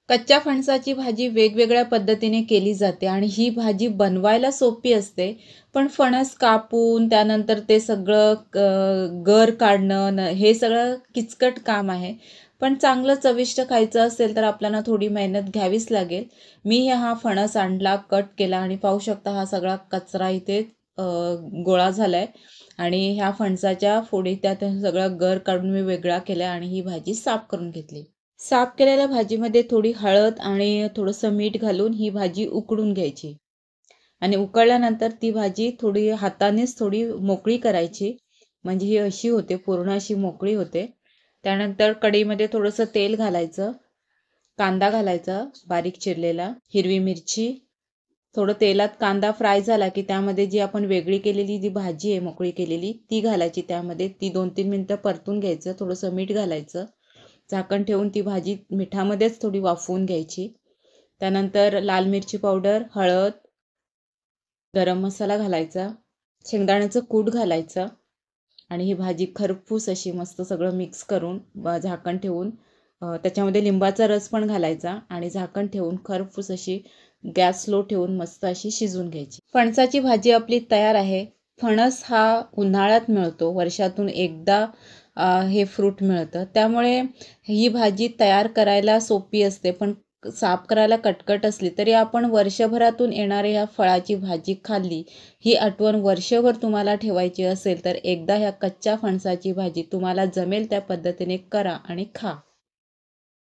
कच्च्या फणसाची भाजी वेगवेगळ्या पद्धतीने केली जाते आणि ही भाजी बनवायला सोपी असते. पण फणस कापून त्यानंतर ते सगळं गर काढणं हे सगळं किचकट काम आहे. पण चांगलं चविष्ट खायचं असेल तर आपल्याला थोडी मेहनत घ्यावीच लागेल. मी हा फणस आणला, कट केला आणि पाहू शकता हा सगळा कचरा इथे गोळा झालाय आणि ह्या फणसाच्या फोडी त्यात सगळं गर काढून मी वेगळा केला आणि ही भाजी साफ करून घेतली. साफ केलेल्या भाजीमध्ये थोडी हळद आणि थोडंसं मीठ घालून ही भाजी उकडून घ्यायची आणि उकळल्यानंतर ती भाजी थोडी हातानेच थोडी मोकळी करायची, म्हणजे ही अशी होते, पूर्ण अशी मोकळी होते. त्यानंतर कढईमध्ये थोडंसं तेल घालायचं, कांदा घालायचा बारीक चिरलेला, हिरवी मिरची, थोडं तेलात कांदा फ्राय झाला की त्यामध्ये जी आपण वेगळी केलेली जी भाजी आहे मोकळी केलेली ती घालायची, त्यामध्ये ती 2-3 मिनटं परतून घ्यायचं, थोडंसं मीठ घालायचं, झाकण ठेवून ती भाजी मिठामध्येच थोडी वाफवून घ्यायची. त्यानंतर लाल मिरची पावडर, हळद, गरम मसाला घालायचा, शेंगदाण्याचं कूट घालायचं आणि ही भाजी खरपूस अशी मस्त सगळं मिक्स करून झाकण ठेवून त्याच्यामध्ये लिंबाचा रस पण घालायचा आणि झाकण ठेवून खरपूस अशी गॅस स्लो ठेवून मस्त अशी शिजवून घ्यायची. फणसाची भाजी आपली तयार आहे. फणस हा उन्हाळ्यात मिळतो, वर्षातून एकदा हे फ्रूट मिळतं. त्यामुळे ही भाजी तयार करायला सोपी असते, पण साफ करायला कटकट असली तरी आपण वर्षभरातून येणाऱ्या ह्या फळाची भाजी खाल्ली, ही आठवण वर्षभर तुम्हाला ठेवायची असेल तर एकदा ह्या कच्च्या फणसाची भाजी तुम्हाला जमेल त्या पद्धतीने करा आणि खा.